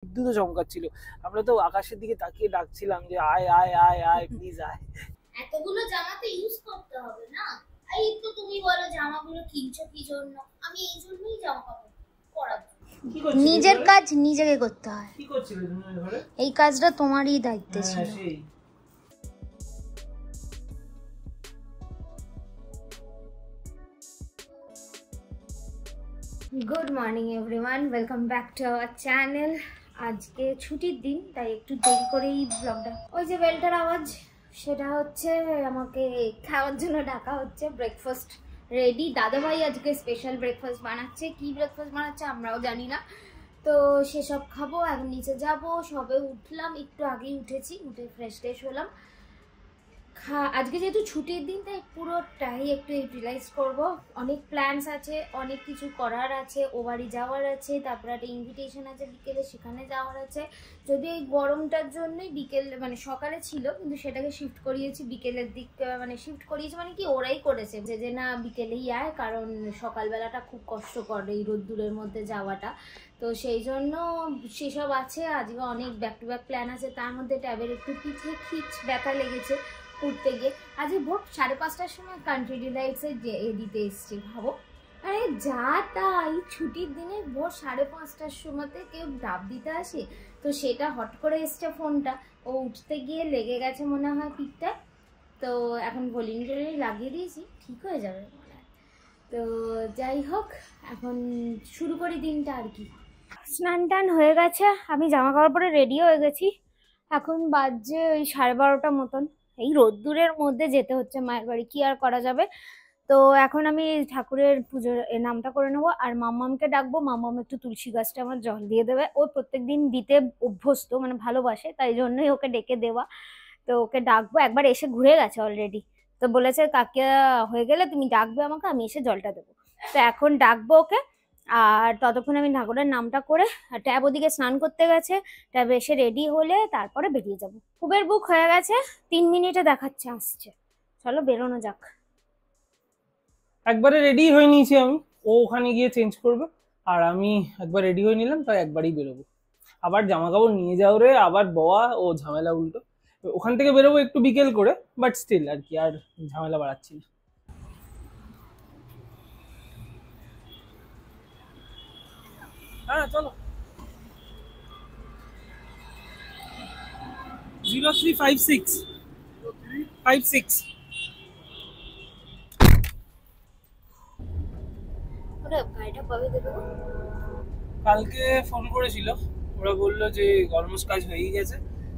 বিদ্যুৎ চমকাচ্ছিল। আমরা তো আকাশের দিকে তাকিয়ে ডাকছিলাম যে আয় আয় আয় আয় প্লিজ আয়। এতগুলো জামা তো ইউজ করতে হবে না? এই তো তুমি বলো জামাগুলো কিনছো কি জন্য? আমি এই জন্যই জামা কাপড় পরার জন্য। নিজের কাজ নিজেকে করতে হয়। কি করছিলে তুমি ঘরে? এই কাজটা তোমারই দায়িত্ব ছিল। সেই good morning everyone, welcome back to our channel. আজকে ছুটির দিন, তাই একটু দেরি করেই ব্লগটা। ওই যে বেলটার আওয়াজ, সেটা হচ্ছে আমাকে খাওয়ার জন্য ডাকা হচ্ছে। ব্রেকফাস্ট রেডি, দাদাভাই আজকে স্পেশাল ব্রেকফাস্ট বানাচ্ছে। কি ব্রেকফাস্ট বানাচ্ছে আমরাও জানি না, তো সেসব খাবো। এখন নিচে যাব, সবে উঠলাম, একটু আগেই উঠেছি, উঠে ফ্রেশ ট্রেশ হলাম। আজকে যেহেতু ছুটির দিন, তাই পুরোটাই একটু ইউটিলাইজ করব। অনেক প্ল্যানস আছে, অনেক কিছু করার আছে, ও বাড়ি যাওয়ার আছে, তারপরে একটা ইনভিটেশন আছে বিকেলে, সেখানে যাওয়ার আছে। যদি এই গরমটার জন্যই বিকেল মানে সকালে ছিল, কিন্তু সেটাকে শিফট করিয়েছি বিকেলের দিক, মানে শিফট করিয়েছি মানে কি ওরাই করেছে যে না বিকেলেই আয়, কারণ সকালবেলাটা খুব কষ্টকর এই রোদ্দুরের মধ্যে যাওয়াটা। তো সেই জন্য সেসব আছে। আজকে অনেক ব্যাক টু ব্যাক প্ল্যান আছে, তার মধ্যে ট্যাবের একটু পিঠে ব্যথা লেগেছে উঠতে গিয়ে। আজকে ভোর 5:30টার সময় কান্ট্রি ডিলাইটসে দিতে এসছি। ভাবো, আরে যা তাই ছুটির দিনে ভোর 5:30টার সময়তে কেউ ডাব দিতে আসে? তো সেটা হট করে এসছে ফোনটা, ও উঠতে গিয়ে লেগে গেছে মনে হয় পিঠটা। তো এখন ভলিউম লাগিয়ে দিয়েছি, ঠিক হয়ে যাবে মনে হয়। তো যাই হোক, এখন শুরু করি দিনটা আর কি। স্নান টান হয়ে গেছে, আমি জামা কাপড় পরে রেডি হয়ে গেছি। এখন বাজছে ওই 12:30 মতন। এই রোদ্দুরের মধ্যে যেতে হচ্ছে মায়ের বাড়ি, কি আর করা যাবে। তো এখন আমি ঠাকুরের পুজোর নামটা করে নেবো, আর মাম্মামকে ডাকবো। মাম্মাম একটু তুলসী গাছটা আমার জল দিয়ে দেবে। ও প্রত্যেকদিন দিতে অভ্যস্ত, মানে ভালোবাসে, তাই জন্যই ওকে ডেকে দেওয়া। তো ওকে ডাকবো, একবার এসে ঘুরে গেছে অলরেডি। তো বলেছে কাকিয়া হয়ে গেলে তুমি ডাকবে আমাকে, আমি এসে জলটা দেবো। তো এখন ডাকবো ওকে। আর ততক্ষণ আমি ঠাকুরের নামটা করে, ট্যাব ওদিকে স্নান করতে গেছে, ট্যাব এসে রেডি হলে তারপরে বেরিয়ে যাবো। উবের বুক হয়ে গেছে, 3 মিনিটে দেখাচ্ছে আসছে। চলো বেরোনো যাক। একবারে রেডি হয়ে নিয়েছি আমি, ও ওখানে গিয়ে চেঞ্জ করবে, আর আমি একবার রেডি হয়ে নিলাম, তাই একবারই বেরোবো। আবার জামা কাপড় নিয়ে যাও রে, আবার বওয়া ও ঝামেলা উল্টো। ওখান থেকে বেরোবো একটু বিকেল করে, বাট স্টিল আর কি, আর ঝামেলা বাড়াচ্ছি না। হ্যাঁ চলো। 0356 গাড়িটা কবে দেবে? কালকে ফোন করেছিল, ওরা বললো যে অলমোস্ট কাজ হয়েই গেছে,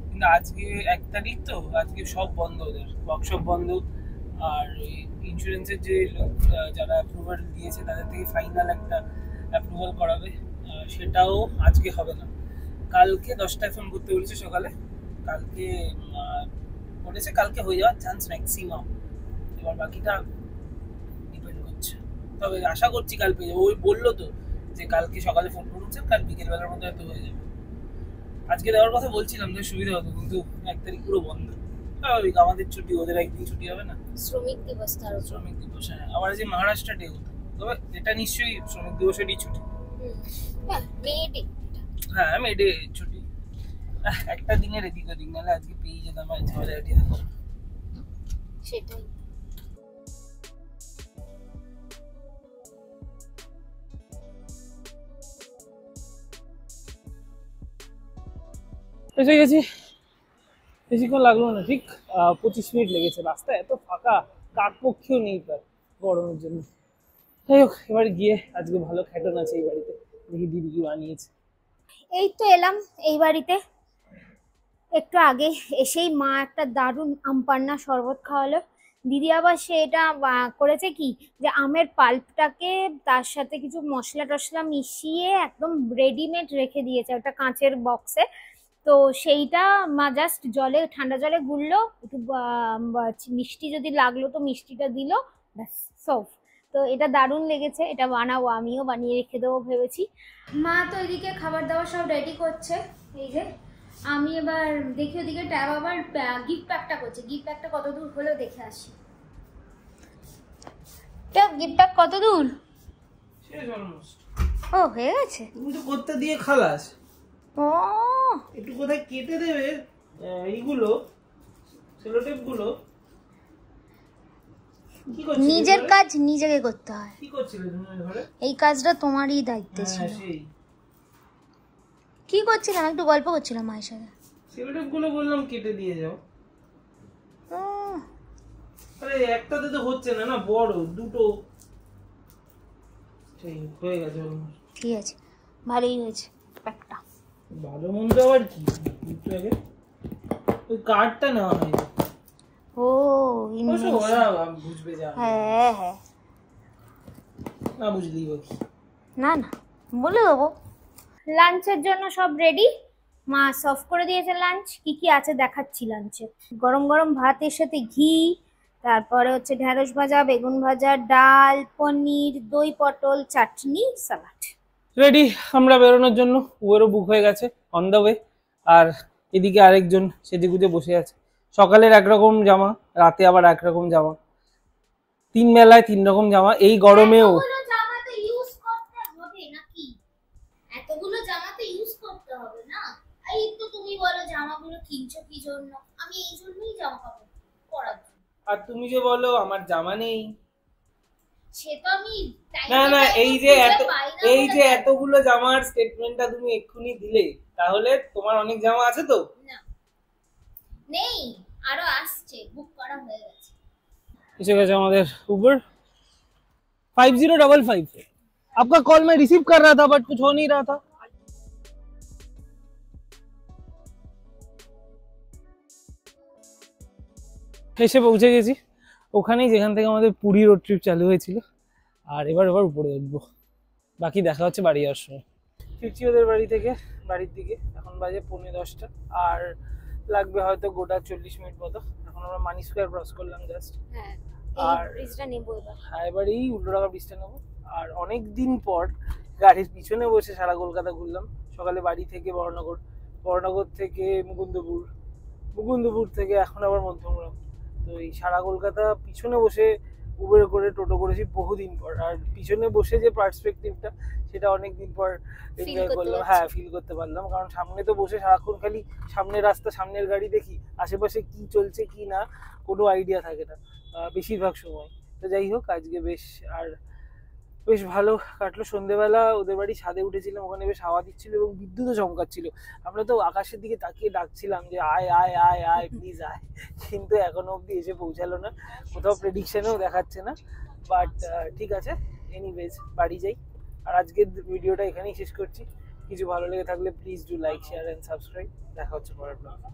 কিন্তু আজকে 1 তারিখ তো, আজকে সব বন্ধ, ওদের ওয়ার্কশপ বন্ধ। আর ওই ইন্স্যুরেন্সের যে যারা অ্যাপ্রুভাল দিয়েছে তাদের থেকে ফাইনাল একটা অ্যাপ্রুভাল করাবে, সেটাও আজকে হবে না। কালকে 10টায় ফোন করতে বলেছে সকালে, কালকে বলেছে কালকে হয়ে যাওয়ার চান্স ম্যাক্সিমাম। এবার বাকিটা ডিপেন্ড করছে, তবে আশা করছি কাল পেয়ে যাবো। ওই বললো তো যে কালকে সকালে ফোন করছে, কাল বিকেল বেলার মধ্যে হয়তো হয়ে যাবে। আজকে দেওয়ার কথা বলছিলাম যে সুবিধা হতো, কিন্তু 1 তারিখ পুরো বন্ধ। স্বাভাবিক, আমাদের ছুটি, ওদের একদিন ছুটি হবে না। শ্রমিক দিবস, তার শ্রমিক দিবস, হ্যাঁ। আবার যে মহারাষ্ট্র ডে হতো, তবে এটা নিশ্চয়ই শ্রমিক দিবসেরই ছুটি। হ্যাঁ মে ডে ছুটি, একটা দিনের এদিক ওদিক, নাহলে আজকে পেয়ে যেতাম। সেটাই। এসে গেছি, বেশিক্ষণ লাগলো না, ঠিক 25 মিনিট লেগেছে। রাস্তা এত ফাঁকা, কাকপক্ষীও নেই প্রায় গরমের জন্য। যাই হোক, এবার গিয়ে আজকে ভালো খ্যাটন আছে এই বাড়িতে, দেখি দিদি কি বানিয়েছে। এই তো এলাম এই বাড়িতে, একটু আগে এসেই মা একটা দারুণ আমপান্না শরবত খাওয়ালো। দিদি আবার সেটা করেছে কি, যে আমের পাল্পটাকে তার সাথে কিছু মশলা টশলা মিশিয়ে একদম রেডিমেড রেখে দিয়েছে একটা কাঁচের বক্সে। তো সেইটা মা জাস্ট জলে, ঠান্ডা জলে গুললো, একটু মিষ্টি যদি লাগলো তো মিষ্টিটা দিল, ব্যাস সব। তো এটা দারুণ লেগেছে, এটা বানাবো, আমিও বানিয়ে রেখে দেবো ভেবেছি। মা তো এদিকে খাবার দাবার সব রেডি করছে। এই যে আমি এবার দেখি ওদিকে ট্যাব আবার গিফট প্যাকটা করছে। গিফট প্যাকটা কত দূর হলো দেখে আসি। ট্যাব গিফট প্যাক কত দূর? শেষ অলমোস্ট। ও হয়ে গেছে, তুমি তো করতে দিয়ে খালাস। ও একটু কোথায় কেটে দেবে এইগুলো সেলোটেপ গুলো। নিজের কাজ নিজেকে করতে হয়। কি করছিলে তুমি ঘরে? এই কাজটা তোমারই দায়িত্ব ছিল। সেই কি করছিলাম? একটু গল্প করছিলাম মায়ের সাথে। সেলোটেপ গুলো বললাম কেটে দিয়ে যাও। আরে একটাতে তো হচ্ছে না, না বড় দুটো। সেই হয়ে গেছে। ঠিক আছে, ভালোই হয়েছে প্যাকটা। ভালো মন্দ আবার কি, একটু আগে ওই কার্ডটা নেওয়া হয়নি। ও ওরা বুঝবে যা। হ্যাঁ হ্যাঁ, না বুঝলেই বা কি। না না বলে দেবো। লাঞ্চের জন্য সব রেডি, মা সার্ভ করে দিয়েছে লাঞ্চ। কি কি আছে দেখাচ্ছি লাঞ্চে। গরম গরম ভাতের সাথে ঘি, তারপরে হচ্ছে ঢেঁড়স ভাজা, বেগুন ভাজা, ডাল, পনির, দই পটল, চাটনি, সালাড। রেডি আমরা বেরোনোর জন্য। উবেরও বুক হয়ে গেছে, অন দ্য ওয়ে। আর এদিকে আরেকজন সেদিকে বসে আছে। সকালের একরকম জামা, রাতে আবার একরকম জামা, 3 বেলায় 3 রকম জামা। এই গরমেও জামা তো ইউজ করতে হবে নাকি? এতগুলো জামা তো ইউজ করতে হবে না? এই তো তুমি বলো জামাগুলো কিনছো কি জন্য? আমি এই জন্যই জামা কাপড় পরার জন্য। আর তুমি যে বলো আমার জামা নেই। সে তো আমি না না, এই যে এতগুলো জামার স্টেটমেন্টটা তুমি এক্ষুনি দিলে, তাহলে তোমার অনেক জামা আছে তো? না নেই, আরো আসছে, বুক করা হয়ে গেছে। এসে গেছে আমাদের उबर 5055। आपका कॉल मैं रिसीव कर रहा था बट कुछ हो नहीं रहा था। এসে পৌঁছে গেছি ওখানেই যেখান থেকে আমাদের পুরী রোড ট্রিপ চালু হয়েছিল। আর এবার উপরে উঠবো, বাকি দেখা হচ্ছে বাড়ি যাওয়ার সময়। ফিরছি ওদের বাড়ি থেকে বাড়ির দিকে। এখন বাজে 10:45 আর লাগবে হয়তো গোটা 40 মিনিট মতো। এখন আমরা মানি স্কোয়ার ক্রস করলাম জাস্ট। আর ব্রিজটা নেব এবার। হ্যাঁ, এবারে এই উল্টোডাঙ্গা ব্রিজটা নেবো। আর অনেক দিন পর গাড়ির পিছনে বসে সারা কলকাতা ঘুরলাম। সকালে বাড়ি থেকে বড়নগর থেকে মুকুন্দপুর থেকে এখন আবার মধ্যমগ্রাম। তো এই সারা কলকাতা পিছনে বসে উবের করে টোটো করেছি বহুদিন পর। আর পিছনে বসে যে পার্সপেক্টিভটা, সেটা অনেকদিন পর এনজয় করলাম। হ্যাঁ, ফিল করতে পারলাম। কারণ সামনে তো বসে সারাক্ষণ খালি সামনের রাস্তা, সামনের গাড়ি দেখি, আশেপাশে কি চলছে কি না কোনো আইডিয়া থাকে না বেশিরভাগ সময়। তো যাই হোক, আজকে বেশ ভালো কাটলো। সন্ধ্যেবেলা ওদের বাড়ি ছাদে উঠেছিলাম, ওখানে বেশ হাওয়া দিচ্ছিল এবং বিদ্যুৎও চমকাচ্ছিল। আমরা তো আকাশের দিকে তাকিয়ে ডাকছিলাম যে আয় আয় আয় আয় প্লিজ আয়, কিন্তু এখনো অব্দি এসে পৌঁছালো না। কোথাও প্রেডিকশনেও দেখাচ্ছে না। বাট ঠিক আছে, এনিওয়েজ বাড়ি যাই। আর আজকের ভিডিওটা এখানেই শেষ করছি। কিছু ভালো লেগে থাকলে please do like, share and subscribe. দেখা হচ্ছে পরের ব্লগে।